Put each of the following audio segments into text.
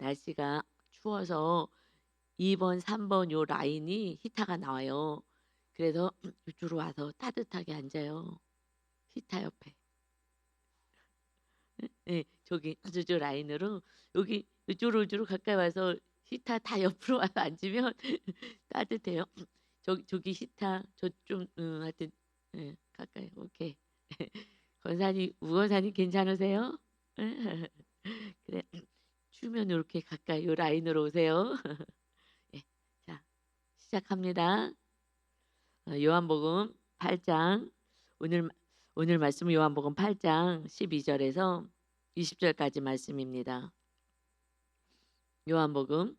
날씨가 추워서 2번, 3번 요 라인이 히타가 나와요. 그래서 이쪽으로 와서 따뜻하게 앉아요. 히타 옆에. 예, 저기 저쪽 라인으로 여기 이쪽으로 가까이 와서 히타 다 옆으로 와서 앉으면 따뜻해요. 저기 히타 저 좀 하여튼 예, 가까이 오케이. 권사님 우건사님 괜찮으세요? 그래 추면 이렇게 가까이 요 라인으로 오세요. 예, 자 시작합니다. 요한복음 8장 오늘 오늘 말씀은 요한복음 8장 12절에서 20절까지 말씀입니다. 요한복음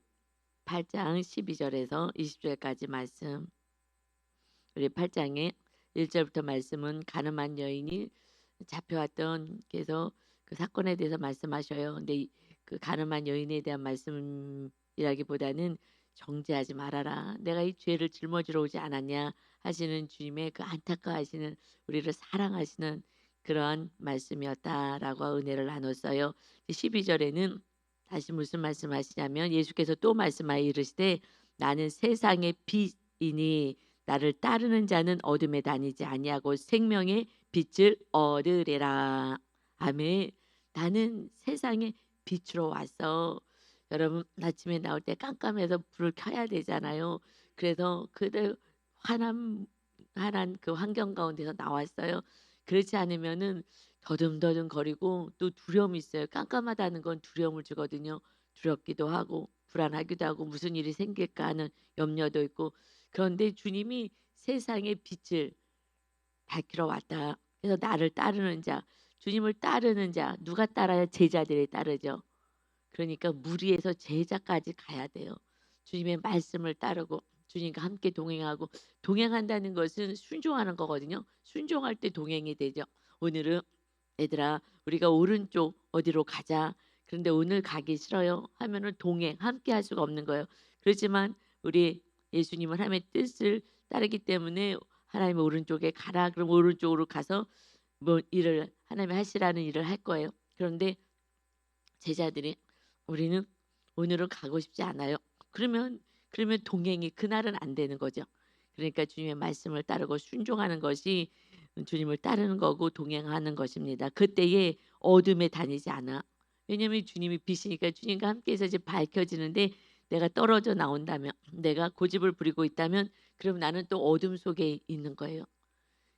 8장 12절에서 20절까지 말씀. 우리 8장의 1절부터 말씀은 가늠한 여인이 잡혀왔던 계속 그 사건에 대해서 말씀하셔요. 근데 그 가늠한 여인에 대한 말씀이라기보다는 정죄하지 말아라. 내가 이 죄를 짊어지러 오지 않았냐 하시는 주님의 그 안타까워하시는 우리를 사랑하시는 그러한 말씀이었다라고 은혜를 나눴어요. 12절에는 다시 무슨 말씀하시냐면 예수께서 또 말씀하여 이르시되 나는 세상의 빛이니 나를 따르는 자는 어둠에 다니지 아니하고 생명의 빛을 얻으리라. 아멘. 나는 세상의 빛으로 왔어. 여러분 아침에 나올 때 깜깜해서 불을 켜야 되잖아요. 그래서 그들 환한 그 환경 가운데서 나왔어요. 그렇지 않으면은 더듬더듬 거리고 또 두려움이 있어요. 깜깜하다는 건 두려움을 주거든요. 두렵기도 하고 불안하기도 하고 무슨 일이 생길까 하는 염려도 있고 그런데 주님이 세상의 빛을 밝히러 왔다. 그래서 나를 따르는 자, 주님을 따르는 자, 누가 따라야 제자들이 따르죠. 그러니까 무리에서 제자까지 가야 돼요. 주님의 말씀을 따르고 주님과 함께 동행하고 동행한다는 것은 순종하는 거거든요. 순종할 때 동행이 되죠. 오늘은 얘들아 우리가 오른쪽 어디로 가자. 그런데 오늘 가기 싫어요 하면은 동행 함께 할 수가 없는 거예요. 그렇지만 우리 예수님은 하나님의 뜻을 따르기 때문에 하나님의 오른쪽에 가라. 그럼 오른쪽으로 가서 뭐 일을 하나님이 하시라는 일을 할 거예요. 그런데 제자들이 우리는 오늘은 가고 싶지 않아요. 그러면 동행이 그날은 안 되는 거죠. 그러니까 주님의 말씀을 따르고 순종하는 것이 주님을 따르는 거고 동행하는 것입니다. 그때에 어둠에 다니지 않아. 왜냐하면 주님이 빛이니까 주님과 함께해서 이제 밝혀지는데 내가 떨어져 나온다면 내가 고집을 부리고 있다면 그럼 나는 또 어둠 속에 있는 거예요.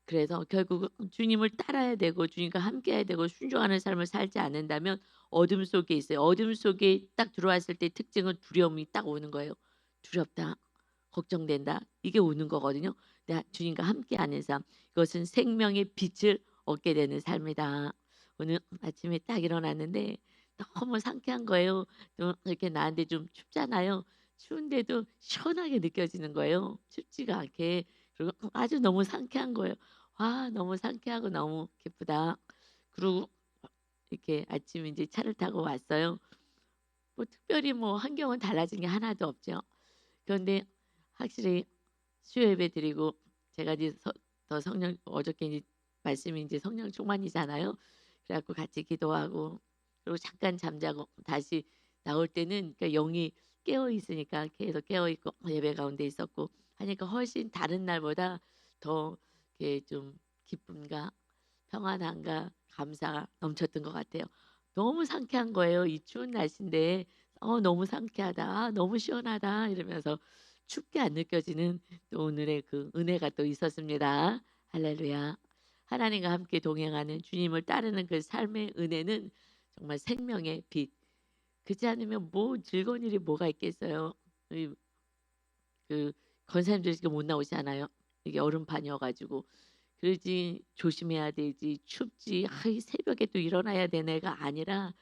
그래서 결국 주님을 따라야 되고 주님과 함께해야 되고 순종하는 삶을 살지 않는다면 어둠 속에 있어요. 어둠 속에 딱 들어왔을 때 특징은 두려움이 딱 오는 거예요. 두렵다, 걱정된다 이게 오는 거거든요. 내가 주님과 함께하는 삶 이것은 생명의 빛을 얻게 되는 삶이다. 오늘 아침에 딱 일어났는데 너무 상쾌한 거예요. 좀 이렇게 나한테 좀 춥잖아요. 추운데도 시원하게 느껴지는 거예요. 춥지가 않게 그리고 아주 너무 상쾌한 거예요. 와 너무 상쾌하고 너무 기쁘다. 그리고 이렇게 아침에 이제 차를 타고 왔어요. 뭐 특별히 뭐 환경은 달라진 게 하나도 없죠. 그런데 확실히 수요 예배 드리고 제가 이제 더 성령 어저께 이제 말씀이 이제 성령 충만이잖아요. 그래갖고 같이 기도하고 그리고 잠깐 잠자고 다시 나올 때는 그러니까 영이 깨어 있으니까 계속 깨어 있고 예배 가운데 있었고 하니까 훨씬 다른 날보다 더 이렇게 좀 기쁨과 평안함과 감사가 넘쳤던 것 같아요. 너무 상쾌한 거예요. 이 추운 날씨인데 너무 상쾌하다. 너무 시원하다. 이러면서 춥게 안 느껴지는 또 오늘의 그 은혜가 또 있었습니다. 할렐루야. 하나님과 함께 동행하는 주님을 따르는 그 삶의 은혜는 정말 생명의 빛. 그렇지 않으면 뭐 즐거운 일이 뭐가 있겠어요. 그 권사님들 지금 못 나오잖아요. 이게 얼음판이어가지고 그러지 조심해야 되지 춥지 이 새벽에 또 일어나야 되는 애가 아니라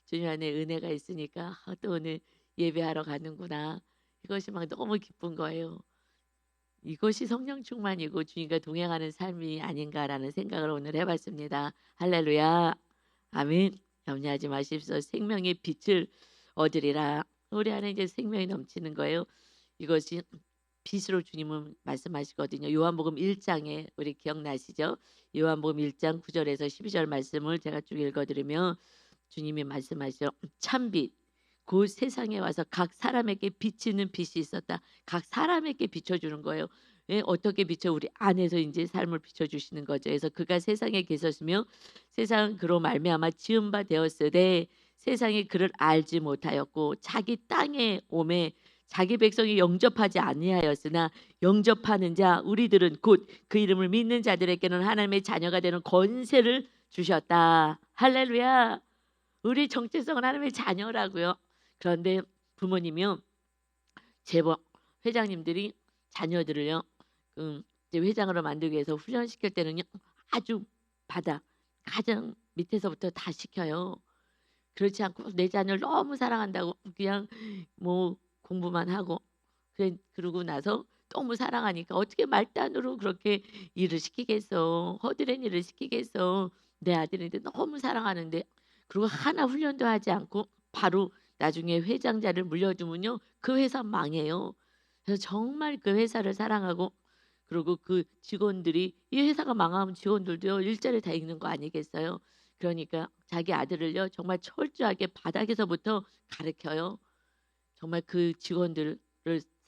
주님 안에 은혜가 있으니까 또 오늘 예배하러 가는구나 이것이 막 너무 기쁜 거예요. 이것이 성령 충만이고 주님과 동행하는 삶이 아닌가라는 생각을 오늘 해봤습니다. 할렐루야 아멘. 염려하지 마십시오. 생명의 빛을 얻으리라. 우리 안에 이제 생명이 넘치는 거예요. 이것이 빛으로 주님은 말씀하시거든요. 요한복음 1장에 우리 기억나시죠? 요한복음 1장 9절에서 12절 말씀을 제가 쭉 읽어드리면 주님이 말씀하시죠. 참빛 그 세상에 와서 각 사람에게 비치는 빛이 있었다. 각 사람에게 비춰주는 거예요. 예, 어떻게 비춰? 우리 안에서 이제 삶을 비춰주시는 거죠. 그래서 그가 세상에 계셨으며 세상 그로 말미암아 지은 바 되었으되 세상이 그를 알지 못하였고 자기 땅에 오매 자기 백성이 영접하지 아니하였으나 영접하는 자 우리들은 곧 그 이름을 믿는 자들에게는 하나님의 자녀가 되는 권세를 주셨다. 할렐루야. 우리 정체성은 하나님의 자녀라고요. 그런데 부모님이요, 제법 회장님들이 자녀들을요, 이제 회장으로 만들기 위해서 훈련시킬 때는요, 아주 바닥 가장 밑에서부터 다 시켜요. 그렇지 않고 내 자녀를 너무 사랑한다고 그냥 뭐 공부만 하고 그러고 나서 너무 사랑하니까 어떻게 말단으로 그렇게 일을 시키겠어. 허드렛 일을 시키겠어. 내 아들인데 너무 사랑하는데 그리고 하나 훈련도 하지 않고 바로 나중에 회장 자리를 물려주면요. 그 회사 망해요. 그래서 정말 그 회사를 사랑하고 그리고 그 직원들이 이 회사가 망하면 직원들도요. 일자리 다 잃는 거 아니겠어요? 그러니까 자기 아들을요. 정말 철저하게 바닥에서부터 가르쳐요. 정말 그 직원들을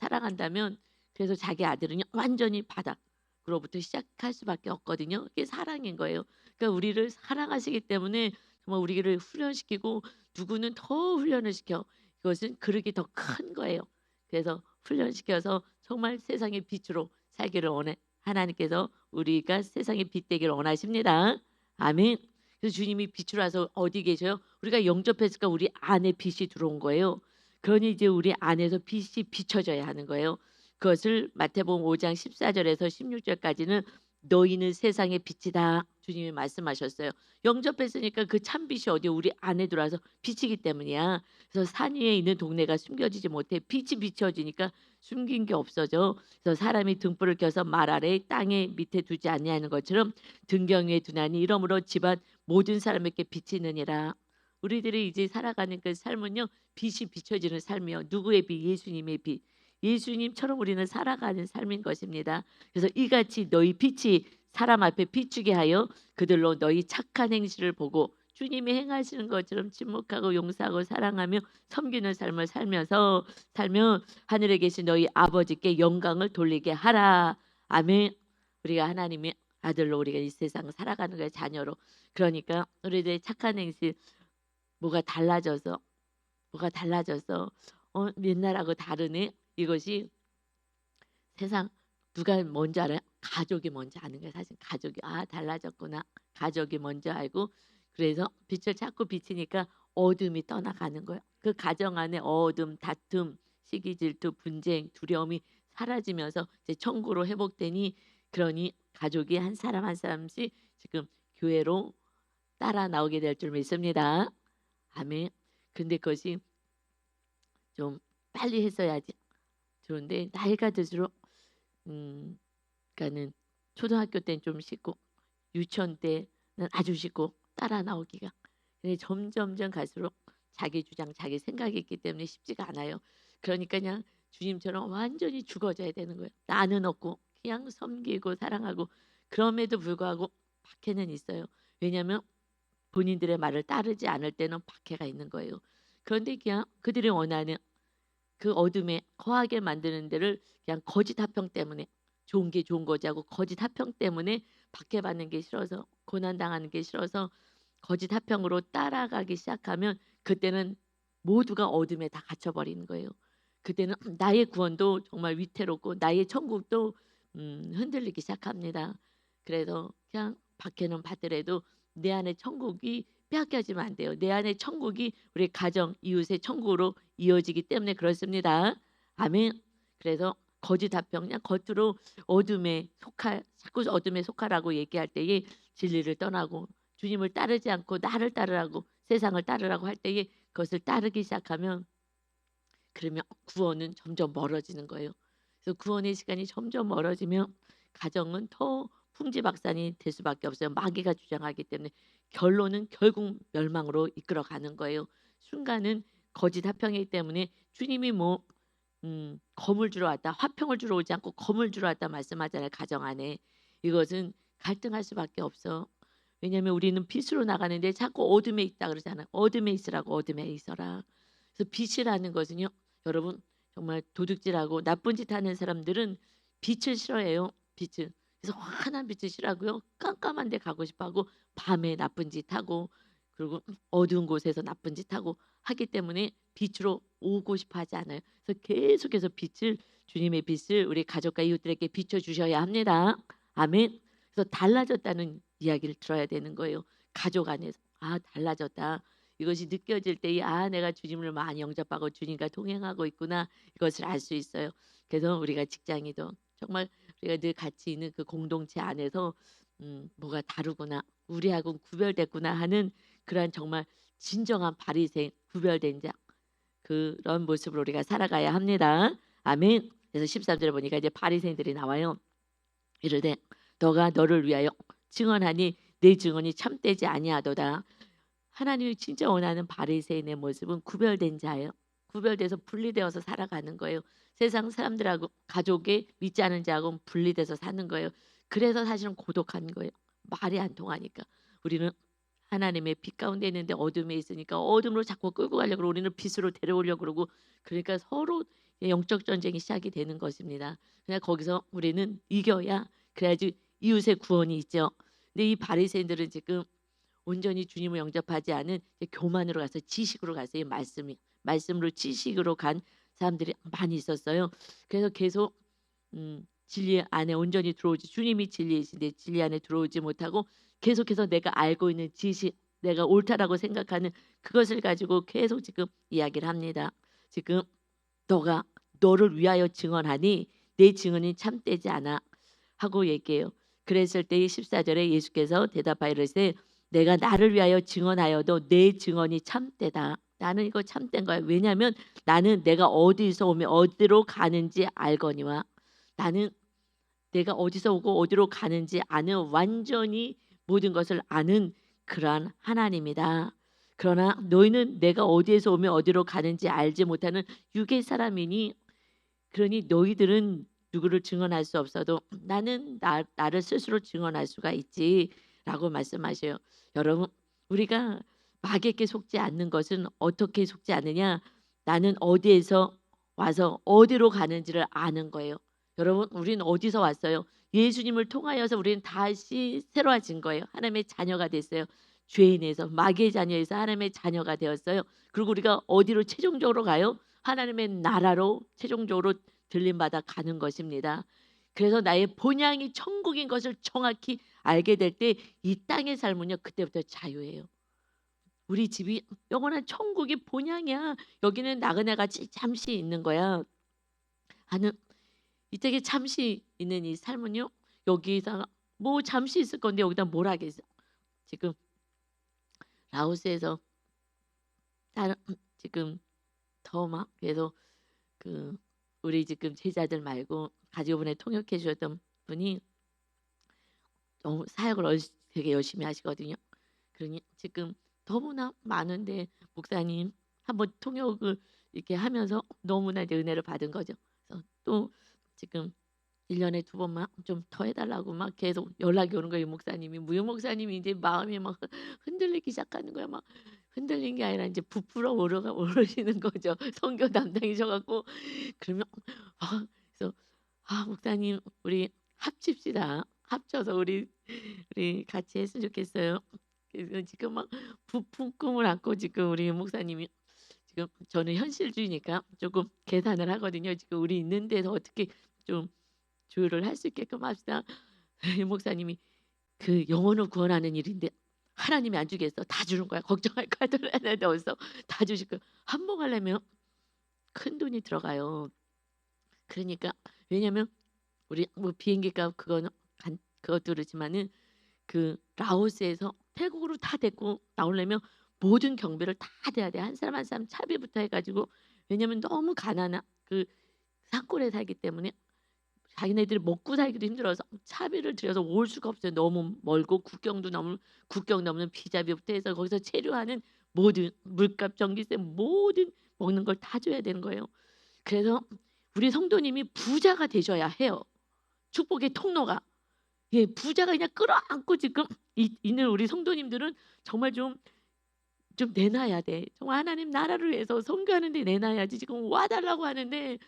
사랑한다면 그래서 자기 아들은요. 완전히 바닥으로부터 시작할 수밖에 없거든요. 그게 사랑인 거예요. 그러니까 우리를 사랑하시기 때문에 정말 우리를 훈련시키고 누구는 더 훈련을 시켜. 이것은 그릇이 더 큰 거예요. 그래서 훈련시켜서 정말 세상의 빛으로 살기를 원해 하나님께서 우리가 세상의 빛 되기를 원하십니다. 아멘. 그래서 주님이 빛으로 와서 어디 계셔요? 우리가 영접했으니까 우리 안에 빛이 들어온 거예요. 그러니 이제 우리 안에서 빛이 비춰져야 하는 거예요. 그것을 마태복음 5장 14절에서 16절까지는 너희는 세상의 빛이다. 주님이 말씀하셨어요. 영접했으니까 그 참빛이 어디 우리 안에 들어와서 비치기 때문이야. 그래서 산 위에 있는 동네가 숨겨지지 못해 빛이 비춰지니까 숨긴 게 없어져. 그래서 사람이 등불을 켜서 말 아래 땅에 밑에 두지 아니하는 것처럼 등경 위에 두나니 이러므로 집안 모든 사람에게 비치느니라. 우리들이 이제 살아가는 그 삶은요. 빛이 비춰지는 삶이요. 누구의 빛? 예수님의 빛. 예수님처럼 우리는 살아가는 삶인 것입니다. 그래서 이같이 너희 빛이 사람 앞에 비추게 하여 그들로 너희 착한 행실을 보고 주님이 행하시는 것처럼 침묵하고 용서하고 사랑하며 섬기는 삶을 살면 하늘에 계신 너희 아버지께 영광을 돌리게 하라. 아멘. 우리가 하나님의 아들로 우리가 이 세상 살아가는 거예요. 자녀로. 그러니까 우리들의 착한 행실 뭐가 달라져서 옛날하고 다르네. 이것이 세상 누가 먼저 알아요? 가족이 먼저 아는 거예요. 사실 가족이 달라졌구나. 가족이 먼저 알고 그래서 빛을 찾고 비치니까 어둠이 떠나가는 거예요. 그 가정 안에 어둠, 다툼, 시기, 질투, 분쟁, 두려움이 사라지면서 이제 천국으로 회복되니 그러니 가족이 한 사람 한 사람씩 지금 교회로 따라 나오게 될 줄 믿습니다. 아멘. 근데 그것이 좀 빨리 했어야지 좋은데 나이가 들수록 그러니까는 초등학교 때는 좀 쉽고 유치원 때는 아주 쉽고 따라 나오기가. 근데 점점점 갈수록 자기 주장, 자기 생각이 있기 때문에 쉽지가 않아요. 그러니까 그냥 주님처럼 완전히 죽어져야 되는 거예요. 나는 없고 그냥 섬기고 사랑하고 그럼에도 불구하고 박해는 있어요. 왜냐하면 본인들의 말을 따르지 않을 때는 박해가 있는 거예요. 그런데 그냥 그들이 원하는 그 어둠에 거하게 만드는 데를 그냥 거짓 화평 때문에 좋은 게 좋은 거지 하고 거짓 화평 때문에 박해받는 게 싫어서 고난당하는 게 싫어서 거짓 화평으로 따라가기 시작하면 그때는 모두가 어둠에 다 갇혀버리는 거예요. 그때는 나의 구원도 정말 위태롭고 나의 천국도 흔들리기 시작합니다. 그래서 그냥 박해는 받더라도 내 안에 천국이 빼앗겨지면 안 돼요. 내 안에 천국이 우리 가정, 이웃의 천국으로 이어지기 때문에 그렇습니다. 아멘. 그래서 거짓 화평 그냥 겉으로 자꾸 어둠에 속하라고 얘기할 때에 진리를 떠나고 주님을 따르지 않고 나를 따르라고 세상을 따르라고 할 때에 그것을 따르기 시작하면 그러면 구원은 점점 멀어지는 거예요. 그래서 구원의 시간이 점점 멀어지면 가정은 더 풍지박산이 될 수밖에 없어요. 마귀가 주장하기 때문에 결론은 결국 멸망으로 이끌어가는 거예요. 순간은 거짓 화평이기 때문에 주님이 검을 주러 왔다, 화평을 주러 오지 않고 검을 주러 왔다 말씀하잖아요. 가정 안에 이것은 갈등할 수밖에 없어. 왜냐하면 우리는 빛으로 나가는데 자꾸 어둠에 있다 그러잖아요. 어둠에 있으라고 어둠에 있어라. 그래서 빛이라는 것은요, 여러분 정말 도둑질하고 나쁜 짓 하는 사람들은 빛을 싫어해요. 빛을. 그래서 환한 빛을 싫어하고요. 깜깜한 데 가고 싶어 하고 밤에 나쁜 짓 하고 그리고 어두운 곳에서 나쁜 짓 하고 하기 때문에 빛으로 오고 싶어 하지 않아요. 그래서 계속해서 빛을 주님의 빛을 우리 가족과 이웃들에게 비춰 주셔야 합니다. 아멘. 그래서 달라졌다는 이야기를 들어야 되는 거예요. 가족 안에서 달라졌다. 이것이 느껴질 때 내가 주님을 많이 영접하고 주님과 동행하고 있구나. 이것을 알 수 있어요. 그래서 우리가 직장이든 정말 우리가 늘 같이 있는 그 공동체 안에서 뭐가 다르구나. 우리하고는 구별됐구나 하는 그러한 정말 진정한 바리새인 구별된 자 그런 모습으로 우리가 살아가야 합니다. 아멘. 그래서 13절에 보니까 이제 바리새인들이 나와요. 이르되 너가 너를 위하여 증언하니 내 증언이 참되지 아니하도다. 하나님이 진짜 원하는 바리새인의 모습은 구별된 자예요. 구별돼서 분리되어서 살아가는 거예요. 세상 사람들하고 가족에 믿지 않은 자하고는 분리돼서 사는 거예요. 그래서 사실은 고독한 거예요. 말이 안 통하니까. 우리는 하나님의 빛 가운데 있는데 어둠에 있으니까 어둠으로 자꾸 끌고 가려고 우리는 빛으로 데려오려고 그러고 그러니까 서로 영적 전쟁이 시작이 되는 것입니다. 그냥 거기서 우리는 이겨야 그래야지 이웃의 구원이 있죠. 근데 이 바리새인들은 지금 온전히 주님을 영접하지 않은 교만으로 가서 지식으로 가서 이 말씀으로 지식으로 간 사람들이 많이 있었어요. 그래서 계속 진리 안에 온전히 들어오지 주님이 진리이신데 진리 안에 들어오지 못하고 계속해서 내가 알고 있는 지식 내가 옳다라고 생각하는 그것을 가지고 계속 지금 이야기를 합니다. 지금 너가 너를 위하여 증언하니 내 증언이 참되지 않아 하고 얘기해요. 그랬을 때 14절에 예수께서 대답하여 이르시되 내가 나를 위하여 증언하여도 내 증언이 참되다. 나는 이거 참된 거야. 왜냐하면 나는 내가 어디서 오면 어디로 가는지 알거니와 나는 내가 어디서 오고 어디로 가는지 아는 완전히 모든 것을 아는 그러한 하나님이다. 그러나 너희는 내가 어디에서 오면 어디로 가는지 알지 못하는 육의 사람이니 그러니 너희들은 누구를 증언할 수 없어도 나는 나를 스스로 증언할 수가 있지라고 말씀하셔요. 여러분 우리가 마귀에게 속지 않는 것은 어떻게 속지 않느냐? 나는 어디에서 와서 어디로 가는지를 아는 거예요. 여러분 우리는 어디서 왔어요? 예수님을 통하여서 우리는 다시 새로워진 거예요. 하나님의 자녀가 됐어요. 죄인에서 마귀의 자녀에서 하나님의 자녀가 되었어요. 그리고 우리가 어디로 최종적으로 가요? 하나님의 나라로 최종적으로 들림받아 가는 것입니다. 그래서 나의 본향이 천국인 것을 정확히 알게 될 때 이 땅의 삶은요 그때부터 자유예요. 우리 집이 영원한 천국이 본향이야. 여기는 나그네같이 잠시 있는 거야 하는 이때에 잠시 있는 이 삶은요 여기서 뭐 잠시 있을 건데 여기다 뭘 하겠어. 지금 라오스에서 다른 지금 더 막 그래서 그 우리 지금 제자들 말고 가지고분에 통역해 주셨던 분이 너무 사역을 되게 열심히 하시거든요. 그러니 지금 너무나 많은데 목사님 한번 통역을 이렇게 하면서 너무나 이제 은혜를 받은 거죠. 그래서 또 지금 1년에 2번만 좀 더 해달라고 막 계속 연락이 오는 거예요. 목사님이 무용 목사님이 이제 마음이 막 흔들리기 시작하는 거야. 막 흔들린 게 아니라 이제 부풀어 오르시는 거죠. 선교 담당이셔갖고 그러면 그래서 목사님 우리 합칩시다. 합쳐서 우리 같이 했으면 좋겠어요. 그래서 지금 막 부푼 꿈을 안고 지금 우리 목사님이 지금 저는 현실주의니까 조금 계산을 하거든요. 지금 우리 있는 데서 어떻게 좀 조율을 할 수 있게끔 합시다. 이 목사님이 그 영혼을 구원하는 일인데 하나님이 안 주겠어. 다 주는 거야. 걱정할 거 하나도 없어. 다 주실 거야. 한몫하려면 큰 돈이 들어가요. 그러니까 왜냐면 우리 뭐 비행기값 그거는 그것도 그렇지만은 그 라오스에서 태국으로 다 데리고 나오려면 모든 경비를 다 대야 돼. 한 사람 한 사람 차비부터 해가지고 왜냐면 너무 가난한 그 산골에 살기 때문에 자기네들이 먹고 살기도 힘들어서 차비를 들여서 올 수가 없어요. 너무 멀고 국경 넘는 비자비부터 해서 거기서 체류하는 모든 물값, 전기세 모든 먹는 걸 다 줘야 되는 거예요. 그래서 우리 성도님이 부자가 되셔야 해요. 축복의 통로가. 부자가 그냥 끌어안고 지금 있는 우리 성도님들은 정말 좀 좀 내놔야 돼. 정말 하나님 나라를 위해서 선교하는 데 내놔야지 지금 와 달라고 하는데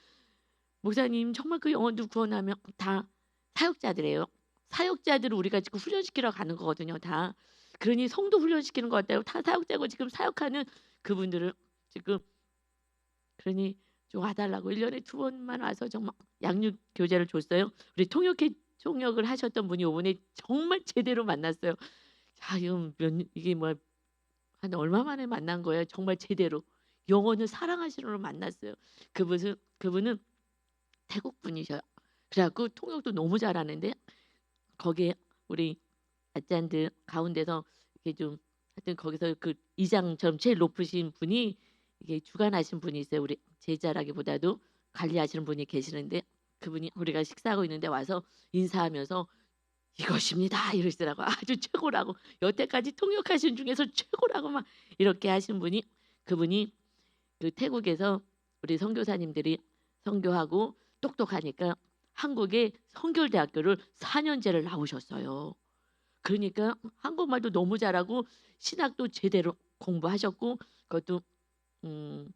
목사님 정말 그 영혼들 구원하면 다 사역자들이에요. 사역자들을 우리가 지금 훈련시키러 가는 거거든요 다. 그러니 성도 훈련시키는 것 같아요. 다 사역자고 지금 사역하는 그분들을 지금 그러니 좀 와 달라고 1 년에 2 번만 와서 정말 양육 교재를 줬어요. 우리 통역을 하셨던 분이 요번에 정말 제대로 만났어요. 자 이건 이게 뭐 한 얼마 만에 만난 거예요. 정말 제대로 영혼을 사랑하시는 분을 만났어요. 그분은 태국 분이셔요. 그래 갖고 통역도 너무 잘하는데 거기에 우리 아짠들 가운데서 이렇게 좀 하여튼 거기서 그 이장처럼 제일 높으신 분이 이게 주관하신 분이 있어요. 우리 제자라기보다도 관리하시는 분이 계시는데 그분이 우리가 식사하고 있는데 와서 인사하면서 "이것입니다." 이러시더라고요. 아주 최고라고. 여태까지 통역하신 중에서 최고라고 막 이렇게 하신 분이 그분이 그 태국에서 우리 선교사님들이 선교하고 똑똑하니까 한국에 선결대학교를 4 년제를 나오셨어요. 그러니까 한국말도 너무 잘하고 신학도 제대로 공부하셨고 그것도 음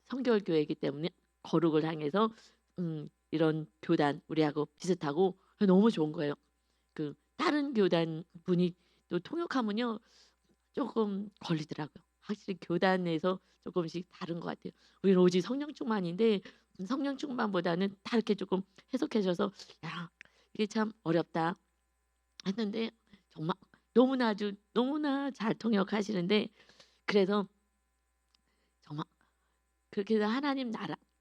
성결교회이기 때문에 거룩을 향해서 이런 교단 우리하고 비슷하고 너무 좋은 거예요. 그 다른 교단 분이 또 통역하면요 조금 걸리더라고요. 확실히 교단에서 조금씩 다른 것 같아요. 우리는 오직 성령 충만인데 성령 충만보다는 다 이렇게 조금 해석해 줘서 '야 이게 참 어렵다.' 했는데 정말 너무나 아주 너무나 잘 통역하시는데 그래서 정말 그렇게 해서 하나님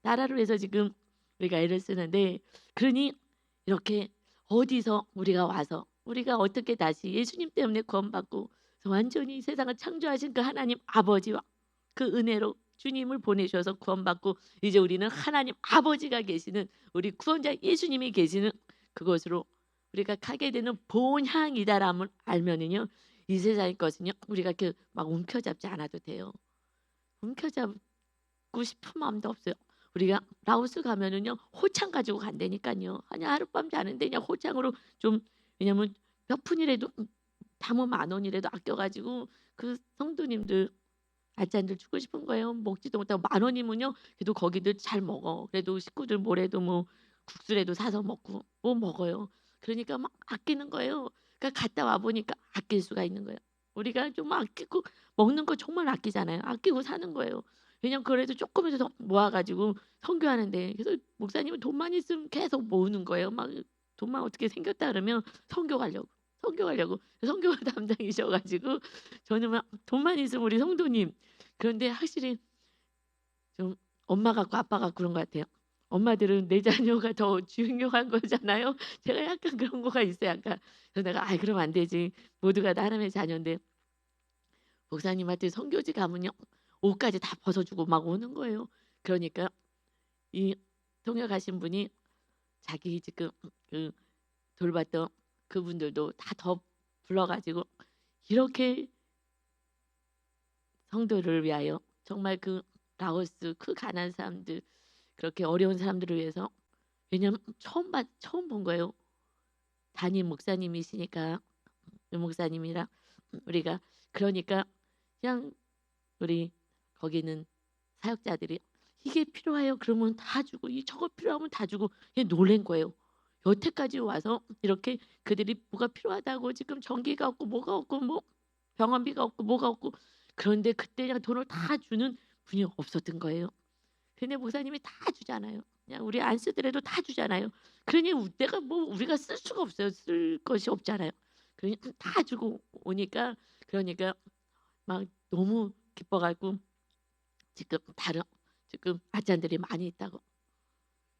나라를 위해서 지금 우리가 애를 쓰는데 그러니 이렇게 어디서 우리가 와서 우리가 어떻게 다시 예수님 때문에 구원받고 완전히 세상을 창조하신 그 하나님 아버지와 그 은혜로 주님을 보내셔서 구원받고 이제 우리는 하나님 아버지가 계시는 우리 구원자 예수님이 계시는 그곳으로 우리가 가게 되는 본향이다람을 알면은요 이 세상의 것은요 우리가 그 막 움켜잡지 않아도 돼요. 움켜잡고 싶은 마음도 없어요. 우리가 라오스 가면은요 호창 가지고 간다니까요. 그냥 하룻밤 자는데 그냥 호창으로 좀 왜냐면 몇 푼이라도 담으면 10,000원이라도 아껴 가지고 그 성도님들 알잔들 주고 싶은 거예요. 먹지도 못하고 10,000원이면요 그래도 거기들 잘 먹어. 그래도 식구들 뭐라도 뭐 국수라도 사서 먹고 뭐 먹어요. 그러니까 막 아끼는 거예요. 그러니까 갔다 와 보니까 아낄 수가 있는 거예요. 우리가 좀 아끼고 먹는 거 정말 아끼잖아요. 아끼고 사는 거예요. 왜냐면 그래도 쪼끔이라도 모아 가지고 선교하는데 그래서 목사님은 돈만 있으면 계속 모으는 거예요. 막 돈만 어떻게 생겼다 그러면 선교 가려고, 선교 가려고. 선교가 담당이셔 가지고 저는 막 돈만 있으면 우리 성도님 그런데 확실히 좀 엄마 같고 아빠 같고 그런 것 같아요. 엄마들은 내 자녀가 더 중요한 거잖아요. 제가 약간 그런 거가 있어요 약간. 그래서 내가 '아이 그러면 안 되지. 모두가 다 하나님의 자녀인데.' 목사님한테 선교지 가면요. 옷까지 다 벗어 주고 막 오는 거예요. 그러니까 이 통역하신 분이 자기 지금 그 돌봤던 그분들도 다 더 불러 가지고 이렇게 성도를 위하여 정말 그 라오스 그 가난한 사람들 그렇게 어려운 사람들을 위해서 왜냐면 처음 본 거예요. 담임 목사님이시니까 유 목사님이랑 우리가 그러니까 그냥 우리 거기는 사역자들이 "이게 필요해요." 그러면 다 주고 이 저거 필요하면 다 주고 그냥 놀란 거예요. 여태까지 와서 이렇게 그들이 뭐가 필요하다고 지금 전기가 없고 뭐가 없고 뭐 병원비가 없고 뭐가 없고 그런데 그때 그냥 돈을 다 주는 분이 없었던 거예요. 근데 목사님이 다 주잖아요. 그냥 우리 안 쓰더라도 다 주잖아요. 그러니 내가 뭐 우리가 쓸 수가 없어요. 쓸 것이 없잖아요. 그러니 다 주고 오니까 그러니까 막 너무 기뻐 갖고 지금 아짠들이 많이 있다고.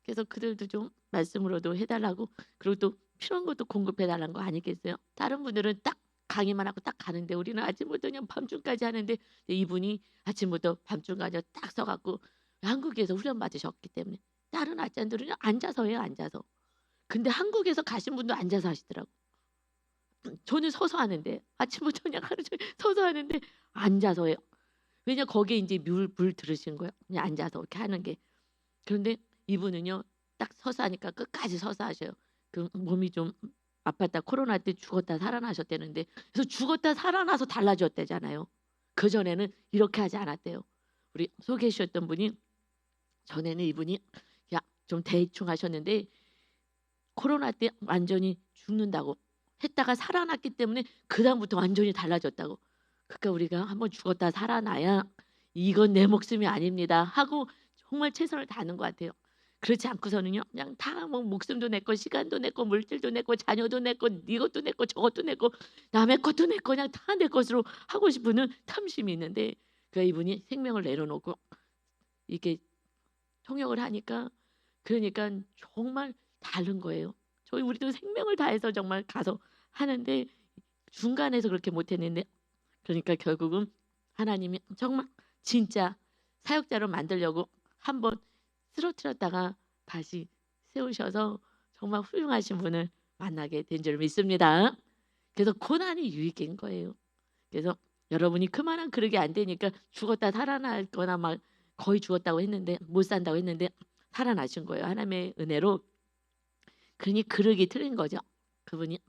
그래서 그들도 좀 말씀으로도 해 달라고 그리고 또 필요한 것도 공급해 달라는 거 아니겠어요? 다른 분들은 딱 강의만 하고 딱 가는데 우리는 아침부터 그냥 밤중까지 하는데 이분이 아침부터 밤중까지 딱 서 갖고 한국에서 훈련 받으셨기 때문에 다른 아짠들은요 앉아서 해요, 앉아서. 근데 한국에서 가신 분도 앉아서 하시더라고. 저는 서서 하는데 아침부터 그냥 하루 종일 서서 하는데 앉아서 해요. 왜냐 거기에 인제 물 들으신 거예요. 그냥 앉아서 이렇게 하는 게. 그런데 이분은요. 딱 서서 하니까 끝까지 서서 하셔요. 그 몸이 좀 아팠다 코로나 때 죽었다 살아나셨다는데 그래서 죽었다 살아나서 달라졌다잖아요. 그전에는 이렇게 하지 않았대요. 우리 소개해 주셨던 분이 전에는 이분이 야 좀 대충 하셨는데 코로나 때 완전히 죽는다고 했다가 살아났기 때문에 그다음부터 완전히 달라졌다고. 그러니까 우리가 한번 죽었다 살아나야 '이건 내 목숨이 아닙니다.' 하고 정말 최선을 다하는 것 같아요. 그렇지 않고서는요. 그냥 다 뭐 목숨도 내 거, 시간도 내 거, 물질도 내 거, 자녀도 내 거, 이것도 내 거, 저것도 내 거, 남의 것도 내 거, 그냥 다 내 것으로 하고 싶은 탐심이 있는데 그 이분이 생명을 내려놓고 이렇게 통역을 하니까 그러니까 정말 다른 거예요. 저희 우리도 생명을 다해서 정말 가서 하는데 중간에서 그렇게 못했는데 그러니까 결국은 하나님이 정말 진짜 사역자로 만들려고 한번 쓰러뜨렸다가 다시 세우셔서 정말 훌륭하신 분을 만나게 된 줄 믿습니다. 그래서 고난이 유익인 거예요. 그래서 여러분이 그만한 그릇이 안 되니까 죽었다 살아날 거나 막 거의 죽었다고 했는데 못 산다고 했는데 살아나신 거예요. 하나님의 은혜로. 그러니 그릇이 틀린 거죠. 그분이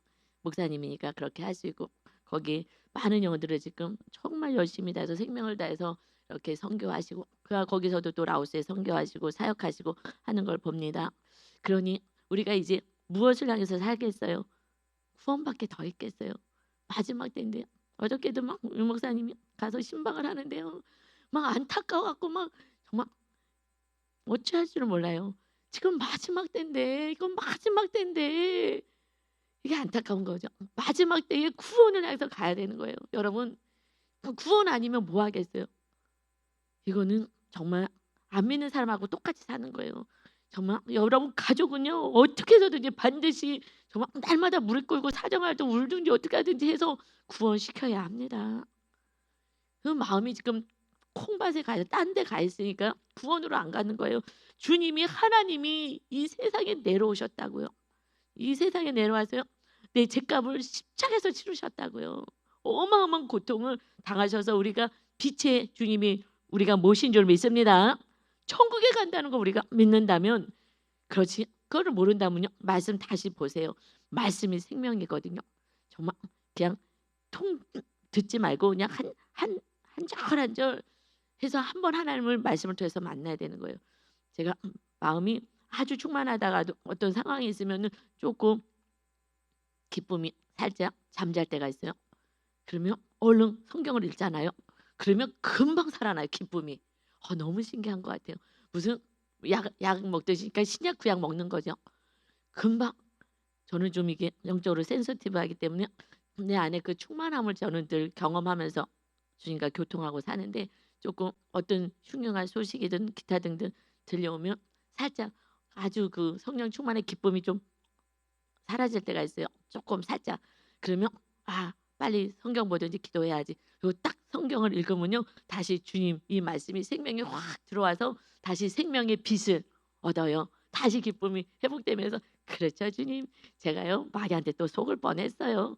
목사님이니까 그렇게 하시고 거기 많은 영혼들을 지금 정말 열심히 다해서 생명을 다해서 이렇게 선교하시고 그 거기서도 또 라오스에 선교하시고 사역하시고 하는 걸 봅니다. 그러니 우리가 이제 무엇을 향해서 살겠어요? 구원밖에 더 있겠어요. 마지막 때인데 어저께도 막 유 목사님이 가서 신방을 하는데요. 막 안타까워 갖고 막 정말 어찌할 줄을 몰라요. 지금 마지막 때인데 이건 마지막 때인데 이게 안타까운 거죠. 마지막 때에 구원을 향해서 가야 되는 거예요. 여러분 그 구원 아니면 뭐 하겠어요? 이거는 정말 안 믿는 사람하고 똑같이 사는 거예요. 정말 여러분 가족은요 어떻게 해서든지 반드시 정말 날마다 무릎 꿇고 사정할 때 울든지 어떻게 하든지 해서 구원시켜야 합니다. 그 마음이 지금 콩밭에 딴 데 가 있으니까 구원으로 안 가는 거예요. 주님이 하나님이 이 세상에 내려오셨다고요. 이 세상에 내려와서요. 내 죄값을 십자가에서 치르셨다고요. 어마어마한 고통을 당하셔서 우리가 빛의 주님이 우리가 모신 줄 믿습니다. 천국에 간다는 거 우리가 믿는다면 그렇지 그거를 모른다면요. 말씀 다시 보세요. 말씀이 생명이거든요. 정말 그냥 통 듣지 말고 그냥 한 절 한 절 해서 한번 하나님을 말씀을 통해서 만나야 되는 거예요. 제가 마음이 아주 충만하다가도 어떤 상황이 있으면은 조금 기쁨이 살짝 잠잘 때가 있어요. 그러면 얼른 성경을 읽잖아요. 그러면 금방 살아나요 기쁨이. 너무 신기한 것 같아요. 무슨 약 먹듯이 그러니까 신약 구약 먹는 거죠. 금방 저는 좀 이게 영적으로 센서티브하기 때문에 내 안에 그 충만함을 저는 늘 경험하면서 주님과 교통하고 사는데 조금 어떤 흉흉한 소식이든 기타 등등 들려오면 살짝 아주 그 성령 충만의 기쁨이 좀 사라질 때가 있어요. 조금 살짝. 그러면 빨리 성경 보든지 기도해야지. 그리고 딱 성경을 읽으면요. 다시 주님 이 말씀이 생명이 확 들어와서 다시 생명의 빛을 얻어요. 다시 기쁨이 회복되면서 그렇죠 주님. 제가요 마귀한테 또 속을 뻔했어요.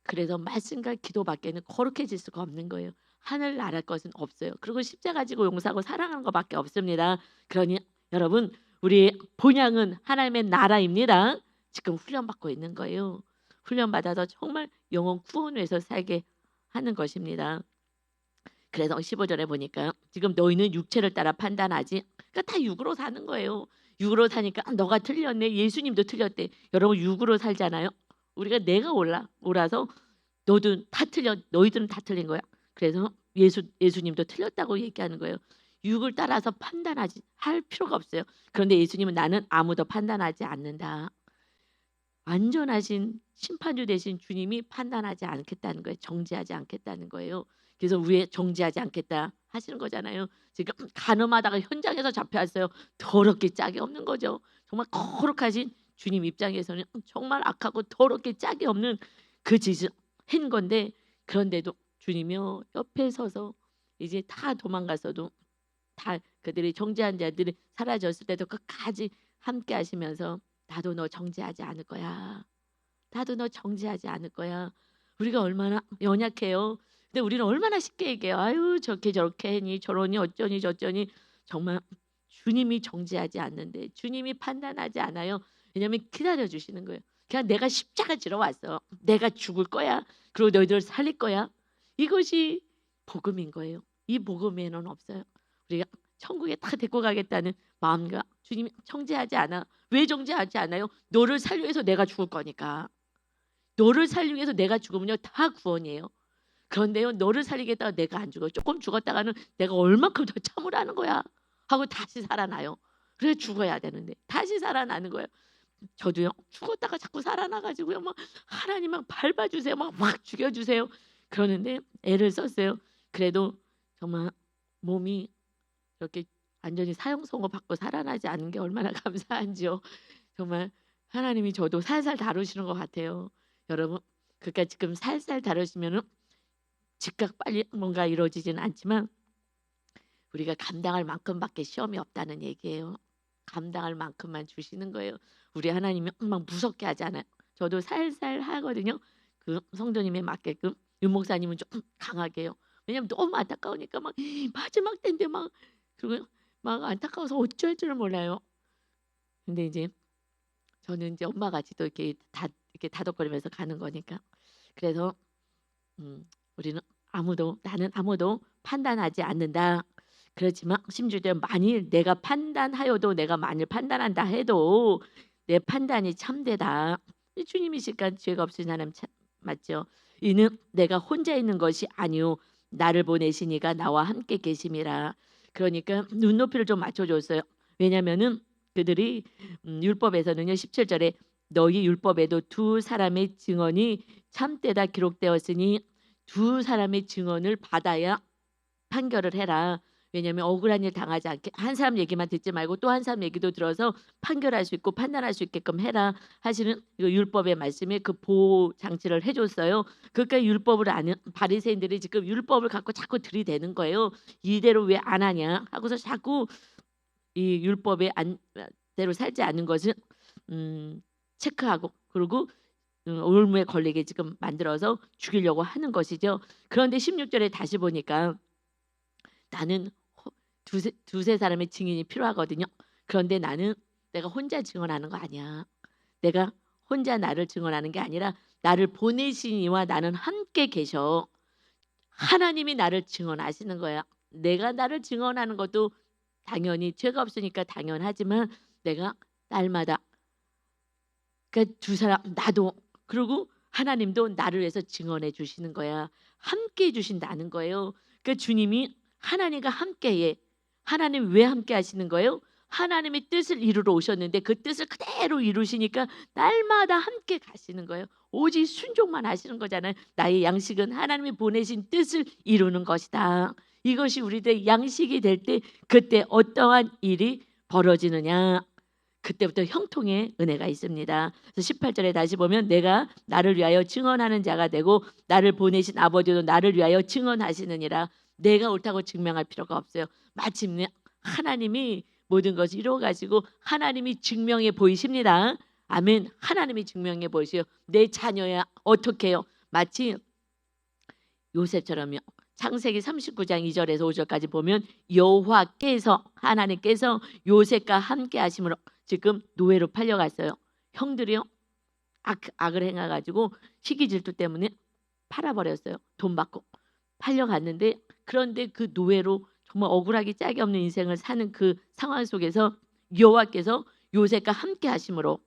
그래서 말씀과 기도밖에는 거룩해질 수가 없는 거예요. 하늘 나랄 것은 없어요. 그리고 십자가 지고 용서하고 사랑하는 것밖에 없습니다. 그러니 여러분 우리의 본향은 하나님의 나라입니다. 지금 훈련받고 있는 거예요. 훈련받아서 정말 영혼 구원을 위해서 살게 하는 것입니다. 그래서 15절에 보니까 지금 너희는 육체를 따라 판단하지. 그러니까 다 육으로 사는 거예요. 육으로 사니까 너가 틀렸네. 예수님도 틀렸대. 여러분 육으로 살잖아요. 우리가 내가 옳아서 너희들은 다 틀린 거야. 그래서 예수님도 틀렸다고 얘기하는 거예요. 육을 따라서 판단하지 할 필요가 없어요. 그런데 예수님은 나는 아무도 판단하지 않는다. 완전하신 심판주 되신 주님이 판단하지 않겠다는 거예요. 정죄하지 않겠다는 거예요. 그래서 위에 정죄하지 않겠다 하시는 거잖아요. 지금 간음하다가 현장에서 잡혀왔어요. 더럽게 짝이 없는 거죠. 정말 거룩하신 주님 입장에서는 정말 악하고 더럽게 짝이 없는 그 짓을 한 건데 그런데도 주님이요 옆에 서서 이제 다 도망가서도 다 그들이 정죄한 자들이 사라졌을 때도 끝까지 함께 하시면서 나도 너 정죄하지 않을 거야. 나도 너 정죄하지 않을 거야. 우리가 얼마나 연약해요. 근데 우리는 얼마나 쉽게 얘기해요. 아유 저렇게 했니 저러니 어쩌니 저쩌니. 정말 주님이 정죄하지 않는데 주님이 판단하지 않아요. 왜냐하면 기다려주시는 거예요. 그냥 내가 십자가 지러 왔어. 내가 죽을 거야. 그리고 너희들 살릴 거야. 이것이 복음인 거예요. 이 복음에는 없어요. 우리가 천국에 다 데리고 가겠다는 마음과 주님이 정죄하지 않아. 왜 정죄하지 않아요? 너를 살리기 위해서 내가 죽을 거니까. 너를 살리기 위해서 내가 죽으면요 다 구원이에요. 그런데요 너를 살리겠다가 내가 안 죽어요. 조금 죽었다가는 내가 얼만큼 더 참으라는 거야 하고 다시 살아나요. 그래 죽어야 되는데 다시 살아나는 거예요. 저도요 죽었다가 자꾸 살아나가지고요 막 하나님 막 밟아주세요, 막 죽여주세요. 그러는데 애를 썼어요. 그래도 정말 몸이 이렇게 완전히 사형 선고 받고 살아나지 않은 게 얼마나 감사한지요. 정말 하나님이 저도 살살 다루시는 것 같아요. 여러분, 그러니까 지금 살살 다루시면은 즉각 빨리 뭔가 이루어지지는 않지만 우리가 감당할 만큼밖에 시험이 없다는 얘기예요. 감당할 만큼만 주시는 거예요. 우리 하나님이 막 무섭게 하지 않아요. 저도 살살 하거든요. 그 성도님에 맞게끔. 윤 목사님은 좀 강하게 해요. 왜냐면 너무 안타까우니까 막 마지막 때인데 막 그리고 막 안타까워서 어쩔 줄 몰라요. 근데 이제 저는 이제 엄마 같이 또 이렇게 다독거리면서 가는 거니까. 그래서 우리는 나는 아무도 판단하지 않는다. 그렇지만 16절 만일 내가 판단하여도 내가 만일 판단한다 해도 내 판단이 참되다. 주님이시니까 죄가 없으신 사람 맞죠? 이는 내가 혼자 있는 것이 아니요 나를 보내시니가 나와 함께 계심이라. 그러니까 눈높이를 좀 맞춰줬어요. 왜냐면은 그들이 율법에서는요 17절에 너희 율법에도 두 사람의 증언이 참되다 기록되었으니 두 사람의 증언을 받아야 판결을 해라. 왜냐하면 억울한 일 당하지 않게 한 사람 얘기만 듣지 말고 또 한 사람 얘기도 들어서 판결할 수 있고 판단할 수 있게끔 해라 하시는 이거 율법의 말씀에 그 보호 장치를 해줬어요. 그러니까 율법을 아는 바리새인들이 지금 율법을 갖고 자꾸 들이대는 거예요. 이대로 왜 안 하냐 하고서 자꾸 이 율법의 대로 살지 않는 것을 체크하고 그리고 올무에 걸리게 지금 만들어서 죽이려고 하는 것이죠. 그런데 16절에 다시 보니까 나는 두세 사람의 증인이 필요하거든요. 그런데 나는 내가 혼자 증언하는 거 아니야. 내가 혼자 나를 증언하는 게 아니라 나를 보내신 이와 나는 함께 계셔. 하나님이 나를 증언하시는 거야. 내가 나를 증언하는 것도 당연히 죄가 없으니까 당연하지만 내가 날마다 그러니까 두 사람 나도 그리고 하나님도 나를 위해서 증언해 주시는 거야. 함께 해 주신다는 거예요. 그러니까 주님이 하나님과 함께해. 하나님 왜 함께 하시는 거예요? 하나님의 뜻을 이루러 오셨는데 그 뜻을 그대로 이루시니까 날마다 함께 가시는 거예요. 오직 순종만 하시는 거잖아요. 나의 양식은 하나님이 보내신 뜻을 이루는 것이다. 이것이 우리들의 양식이 될 때 그때 어떠한 일이 벌어지느냐? 그때부터 형통의 은혜가 있습니다. 그래서 18절에 다시 보면 내가 나를 위하여 증언하는 자가 되고 나를 보내신 아버지도 나를 위하여 증언하시느니라. 내가 옳다고 증명할 필요가 없어요. 마침내 하나님이 모든 것을 이루어 가지고 하나님이 증명해 보이십니다. 아멘. 하나님이 증명해 보이시요. 내 자녀야 어떻게 해요? 마치 요셉처럼요. 창세기 39장 2절에서 5절까지 보면 여호와께서 하나님께서 요셉과 함께 하심으로 지금 노예로 팔려갔어요. 형들이요 악을 행해가지고 시기 질투 때문에 팔아버렸어요. 돈 받고 팔려갔는데 그런데 그 노예로 정말 억울하기 짝이 없는 인생을 사는 그 상황 속에서 여호와께서 요셉과 함께 하심으로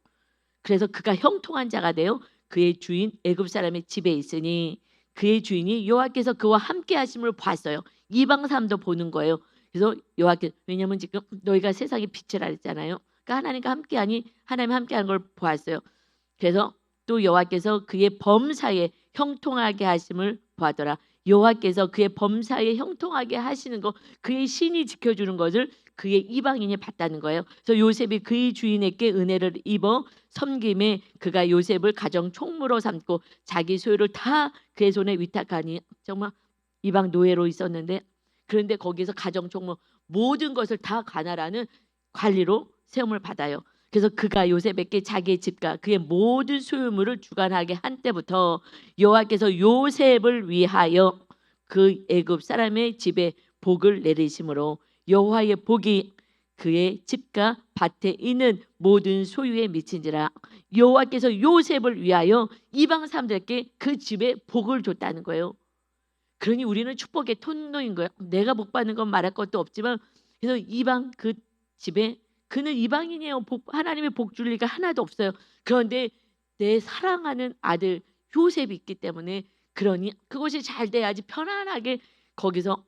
그래서 그가 형통한 자가 되어 그의 주인 애굽 사람의 집에 있으니 그의 주인이 여호와께서 그와 함께 하심을 봤어요. 이방 사람도 보는 거예요. 그래서 여호와께 왜냐하면 지금 너희가 세상의 빛이라 했잖아요. 그러니까 하나님과 함께하니 하나님 함께하는 걸 보았어요. 그래서 또 여호와께서 그의 범사에 형통하게 하심을 보았더라. 여호와께서 그의 범사에 형통하게 하시는 거 그의 신이 지켜주는 것을 그의 이방인이 봤다는 거예요. 그래서 요셉이 그의 주인에게 은혜를 입어 섬김에 그가 요셉을 가정 총무로 삼고 자기 소유를 다 그의 손에 위탁하니 정말 이방 노예로 있었는데 그런데 거기서 가정 총무 모든 것을 다 관할하는 관리로 세움을 받아요. 그래서 그가 요셉에게 자기의 집과 그의 모든 소유물을 주관하게 한 때부터 여호와께서 요셉을 위하여 그 애굽 사람의 집에 복을 내리심으로 여호와의 복이 그의 집과 밭에 있는 모든 소유에 미친지라. 여호와께서 요셉을 위하여 이방 사람들에게 그 집에 복을 줬다는 거예요. 그러니 우리는 축복의 통로인 거예요. 내가 복 받는 건 말할 것도 없지만 그래서 이방 그 집에 그는 이방인이에요. 하나님의 복 줄 리가 하나도 없어요. 그런데 내 사랑하는 아들 요셉이 있기 때문에 그러니 그것이 잘 돼야지 편안하게 거기서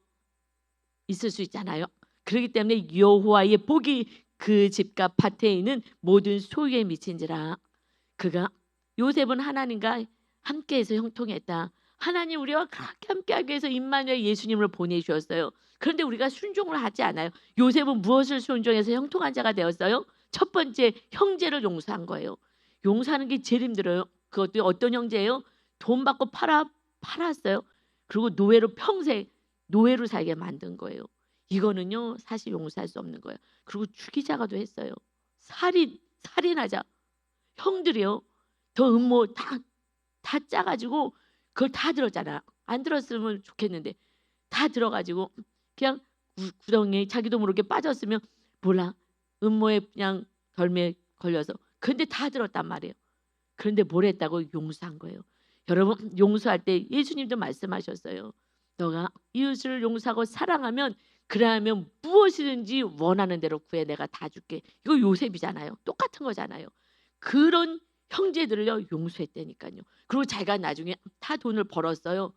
있을 수 있잖아요. 그렇기 때문에 여호와의 복이 그 집과 밭에 있는 모든 소유에 미친지라. 그가 요셉은 하나님과 함께해서 형통했다. 하나님 우리와 그렇게 함께하기 위해서 임마누엘 예수님을 보내주셨어요. 그런데 우리가 순종을 하지 않아요. 요셉은 무엇을 순종해서 형통한 자가 되었어요? 첫 번째 형제를 용서한 거예요. 용서하는 게 제일 힘들어요. 그것도 어떤 형제예요? 돈 받고 팔았어요. 그리고 노예로 평생 노예로 살게 만든 거예요. 이거는요 사실 용서할 수 없는 거예요. 그리고 죽이자가도 했어요. 살인하자. 형들이요. 더 음모 다 짜가지고 그걸 다 들었잖아. 안 들었으면 좋겠는데 다 들어가지고 그냥 구덩이에 자기도 모르게 빠졌으면 몰라. 음모에 그냥 덜미에 걸려서. 근데 다 들었단 말이에요. 그런데 뭘 했다고? 용서한 거예요. 여러분 용서할 때 예수님도 말씀하셨어요. 너가 이웃을 용서하고 사랑하면 그러면 무엇이든지 원하는 대로 구해 내가 다 줄게. 이거 요셉이잖아요. 똑같은 거잖아요. 그런 형제들을요 용서했다니까요. 그리고 자기가 나중에 다 돈을 벌었어요.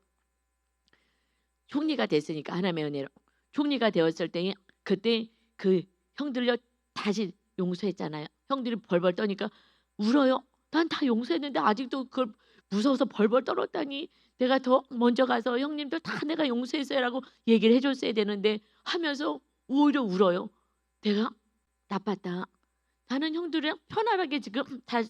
총리가 됐으니까 하나님의 은혜로 총리가 되었을 때 그때 그 형들요 다시 용서했잖아요. 형들이 벌벌 떠니까 울어요. 난 다 용서했는데 아직도 그걸 무서워서 벌벌 떨었다니. 내가 더 먼저 가서 형님들 다 내가 용서했어요라고 얘기를 해줬어야 되는데 하면서 오히려 울어요. 내가 나빴다. 나는 형들이랑 편안하게 지금 다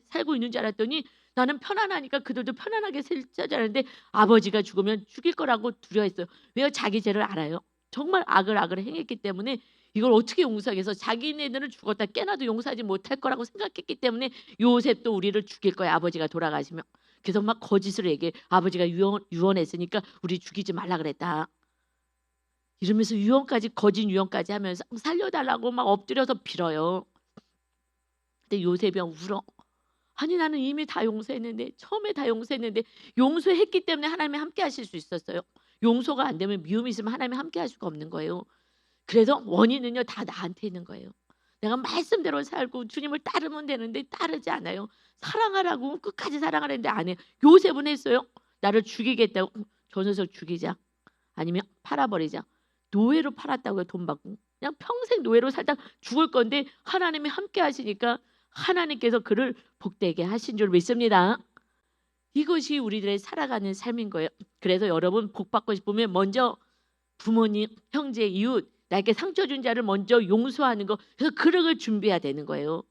살고 있는 줄 알았더니 나는 편안하니까 그들도 편안하게 살자 하는데 아버지가 죽으면 죽일 거라고 두려워했어요. 왜요? 자기 죄를 알아요. 정말 악을 행했기 때문에 이걸 어떻게 용서하겠어. 자기네들은 죽었다 깨나도 용서하지 못할 거라고 생각했기 때문에 요셉도 우리를 죽일 거야. 아버지가 돌아가시면. 그래서 막 거짓을 얘기해. 아버지가 유언했으니까 우리 죽이지 말라 그랬다. 이러면서 거짓 유언까지 하면서 살려달라고 막 엎드려서 빌어요. 근데 요셉이 울어. 아니 나는 이미 다 용서했는데 처음에 다 용서했는데 용서했기 때문에 하나님이 함께 하실 수 있었어요. 용서가 안 되면 미움이 있으면 하나님이 함께 할 수가 없는 거예요. 그래서 원인은요 다 나한테 있는 거예요. 내가 말씀대로 살고 주님을 따르면 되는데 따르지 않아요. 사랑하라고 끝까지 사랑하는데 안 해요. 요셉은 했어요. 나를 죽이겠다고. 저 녀석 죽이자. 아니면 팔아버리자. 노예로 팔았다고요. 돈 받고. 그냥 평생 노예로 살다 죽을 건데 하나님이 함께 하시니까 하나님께서 그를 복되게 하신 줄 믿습니다. 이것이 우리들의 살아가는 삶인 거예요. 그래서 여러분 복 받고 싶으면 먼저 부모님, 형제, 이웃 나에게 상처 준 자를 먼저 용서하는 거. 그래서 그릇을 준비해야 되는 거예요.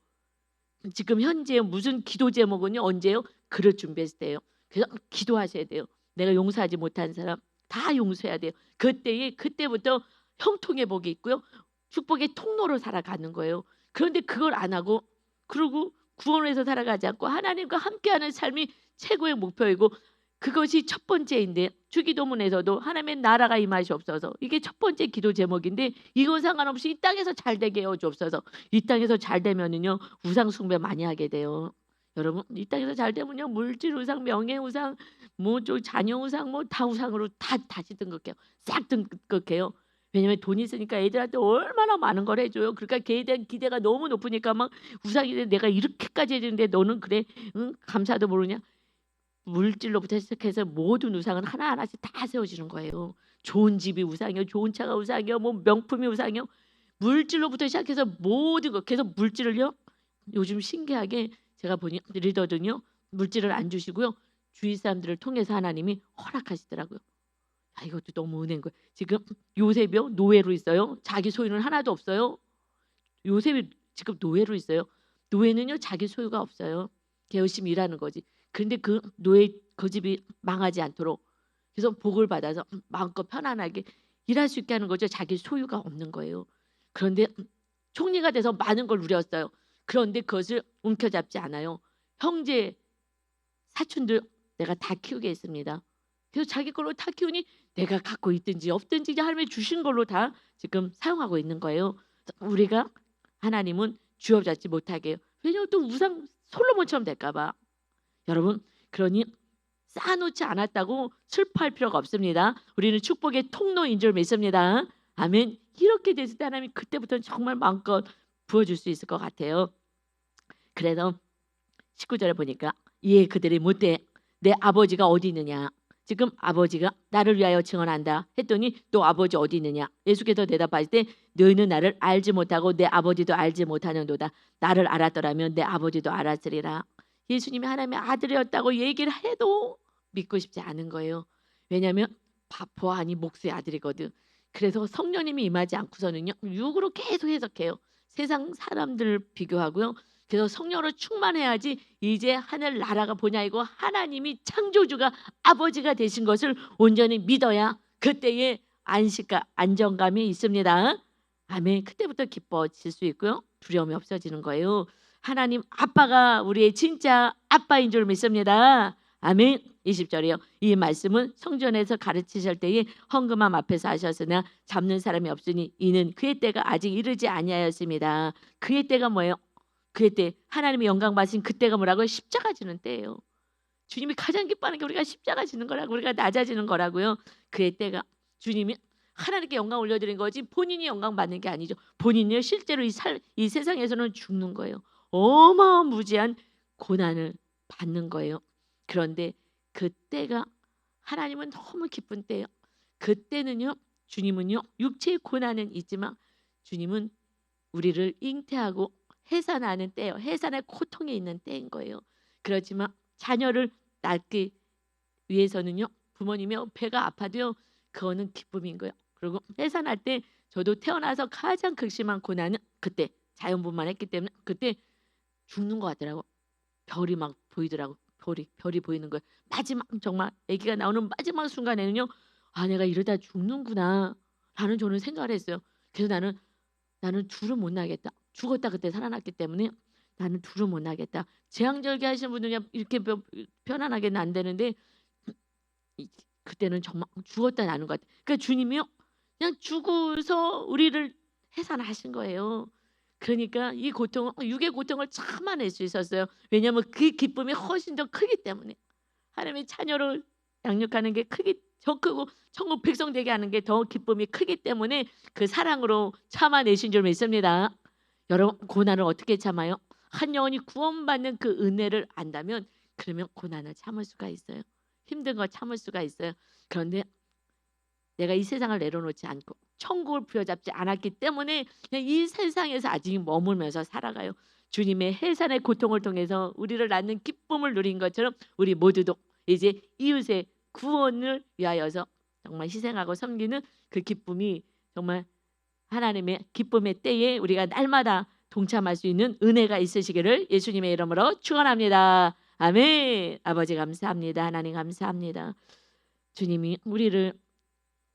지금 현재 무슨 기도 제목은요. 언제요? 그릇 준비했을 때요. 그래서 기도하셔야 돼요. 내가 용서하지 못한 사람 다 용서해야 돼요. 그때부터 형통의 복이 있고요. 축복의 통로로 살아가는 거예요. 그런데 그걸 안 하고 그리고 구원해서 살아가지 않고 하나님과 함께하는 삶이 최고의 목표이고 그것이 첫 번째인데 주기도문에서도 하나님의 나라가 임하시옵소서. 이게 첫 번째 기도 제목인데 이건 상관없이 이 땅에서 잘 되게 해 주옵소서. 이 땅에서 잘 되면은요 우상 숭배 많이 하게 돼요. 여러분 이 땅에서 잘 되면요 물질 우상, 명예 우상, 뭐 저 자녀 우상, 뭐 다 우상으로 다시 등극해요. 싹 등극해요. 왜냐면 돈이 있으니까 애들한테 얼마나 많은 걸 해줘요. 그러니까 걔에 대한 기대가 너무 높으니까 막 우상이 내가 이렇게까지 해주는데 너는 그래 응? 감사도 모르냐. 물질로부터 시작해서 모든 우상은 하나하나씩 다 세워지는 거예요. 좋은 집이 우상이요. 좋은 차가 우상이요. 뭐 명품이 우상이요. 물질로부터 시작해서 모든 거 계속 물질을요. 요즘 신기하게 제가 보니 리더들은요. 물질을 안 주시고요. 주위 사람들을 통해서 하나님이 허락하시더라고요. 아 이것도 너무 은혜인 거예요. 지금 요셉이요. 노예로 있어요. 자기 소유는 하나도 없어요. 요셉이 지금 노예로 있어요. 노예는요. 자기 소유가 없어요. 열심히 일하는 거지. 그런데 그 노예 그 집이 망하지 않도록 그래서 복을 받아서 마음껏 편안하게 일할 수 있게 하는 거죠. 자기 소유가 없는 거예요. 그런데 총리가 돼서 많은 걸 누렸어요. 그런데 그것을 움켜잡지 않아요. 형제 사촌들 내가 다 키우게 했습니다. 그래서 자기 걸로 다 키우니 내가 갖고 있든지 없든지 하나님이 주신 걸로 다 지금 사용하고 있는 거예요. 우리가 하나님은 쥐업 잡지 못하게 해요. 왜냐하면 또 우상 솔로몬처럼 될까 봐. 여러분 그러니 쌓아놓지 않았다고 슬퍼할 필요가 없습니다. 우리는 축복의 통로인 줄 믿습니다. 아멘. 이렇게 됐을 때 하나님이 그때부터는 정말 마음껏 부어줄 수 있을 것 같아요. 그래서 19절에 보니까 이에 그들이 묻되 내 아버지가 어디 있느냐. 지금 아버지가 나를 위하여 증언한다 했더니 또 아버지 어디 있느냐. 예수께서 대답하실 때 너희는 나를 알지 못하고 내 아버지도 알지 못하는도다. 나를 알았더라면 내 아버지도 알았으리라. 예수님이 하나님의 아들이었다고 얘기를 해도 믿고 싶지 않은 거예요. 왜냐하면 보아하니 목수의 아들이거든. 그래서 성령님이 임하지 않고서는요 육으로 계속 해석해요. 세상 사람들을 비교하고요. 그래서 성령으로 충만해야지 이제 하늘 나라가 보냐이고 하나님이 창조주가 아버지가 되신 것을 온전히 믿어야 그때의 안식과 안정감이 있습니다. 아멘. 그때부터 기뻐질 수 있고요. 두려움이 없어지는 거예요. 하나님 아빠가 우리의 진짜 아빠인 줄 믿습니다. 아멘. 20절이요. 이 말씀은 성전에서 가르치실 때에 헌금함 앞에서 하셨으나 잡는 사람이 없으니 이는 그의 때가 아직 이르지 아니하였습니다. 그의 때가 뭐예요? 그의 때 하나님의 영광 받으신 그때가 뭐라고요? 십자가 지는 때예요. 주님이 가장 기뻐하는 게 우리가 십자가 지는 거라고, 우리가 낮아지는 거라고요. 그의 때가 주님이 하나님께 영광 올려드린 거지 본인이 영광 받는 게 아니죠. 본인이 실제로 이 세상에서는 죽는 거예요. 어마무지한 고난을 받는 거예요. 그런데 그때가 하나님은 너무 기쁜 때예요. 그때는요 주님은요 육체의 고난은 있지만 주님은 우리를 잉태하고 해산하는 때예요. 해산의 고통이 있는 때인 거예요. 그렇지만 자녀를 낳기 위해서는요 부모님이 배가 아파도요 그거는 기쁨인 거예요. 그리고 해산할 때 저도 태어나서 가장 극심한 고난은 그때 자연분만했기 때문에 그때 죽는 것 같더라고. 별이 막 보이더라고. 별이 보이는 거예요. 마지막 정말 아기가 나오는 마지막 순간에는요 아 내가 이러다 죽는구나 라는 저는 생각을 했어요. 그래서 나는 둘을 못 나겠다. 죽었다 그때 살아났기 때문에 나는 둘을 못 나겠다. 재앙절개 하시는 분들은 이렇게 편안하게는 안 되는데 그때는 정말 죽었다 나는 것 같아요. 그러니까 주님이요 그냥 죽어서 우리를 해산하신 거예요. 그러니까 이 고통은 육의 고통을 참아낼 수 있었어요. 왜냐하면 그 기쁨이 훨씬 더 크기 때문에 하나님의 자녀를 양육하는 게 더 크고 천국 백성 되게 하는 게 더 기쁨이 크기 때문에 그 사랑으로 참아내신 줄 믿습니다. 여러분 고난을 어떻게 참아요? 한 영혼이 구원받는 그 은혜를 안다면 그러면 고난을 참을 수가 있어요. 힘든 거 참을 수가 있어요. 그런데 내가 이 세상을 내려놓지 않고 천국을 부여잡지 않았기 때문에 그냥 이 세상에서 아직 머물면서 살아가요. 주님의 해산의 고통을 통해서 우리를 낳는 기쁨을 누린 것처럼 우리 모두도 이제 이웃의 구원을 위하여서 정말 희생하고 섬기는 그 기쁨이 정말 하나님의 기쁨의 때에 우리가 날마다 동참할 수 있는 은혜가 있으시기를 예수님의 이름으로 축원합니다. 아멘. 아버지 감사합니다. 하나님 감사합니다. 주님이 우리를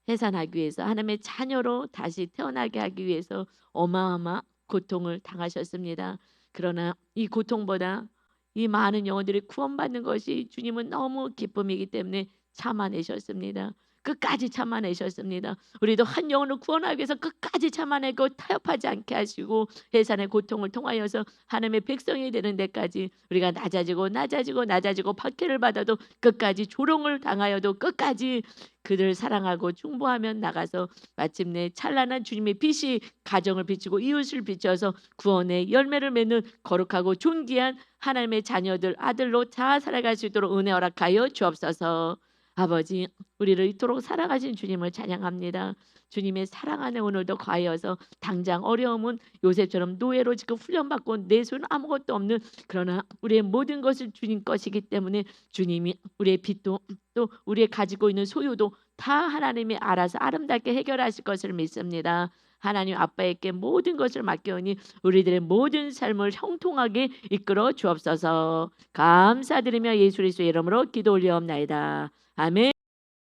해산하기 위해서 하나님의 자녀로 다시 태어나게 하기 위해서 어마어마한 고통을 당하셨습니다. 그러나 이 고통보다 이 많은 영혼들이 구원받는 것이 주님은 너무 기쁨이기 때문에 참아내셨습니다. 끝까지 참아내셨습니다. 우리도 한 영혼을 구원하기 위해서 끝까지 참아내고 타협하지 않게 하시고 해산의 고통을 통하여서 하나님의 백성이 되는 데까지 우리가 낮아지고 박해를 받아도 끝까지 조롱을 당하여도 끝까지 그들을 사랑하고 중보하며 나가서 마침내 찬란한 주님의 빛이 가정을 비추고 이웃을 비춰서 구원의 열매를 맺는 거룩하고 존귀한 하나님의 자녀들 아들로 다 살아갈 수 있도록 은혜 허락하여 주옵소서. 아버지 우리를 이토록 사랑하신 주님을 찬양합니다. 주님의 사랑 안에 오늘도 거하여서 당장 어려움은 요셉처럼 노예로 지금 훈련받고 내 손은 아무것도 없는 그러나 우리의 모든 것을 주님 것이기 때문에 주님이 우리의 빚도 또 우리의 가지고 있는 소유도 다 하나님이 알아서 아름답게 해결하실 것을 믿습니다. 하나님 아빠에게 모든 것을 맡겨오니 우리들의 모든 삶을 형통하게 이끌어 주옵소서. 감사드리며 예수 그리스도의 이름으로 기도 올리옵나이다. 아멘.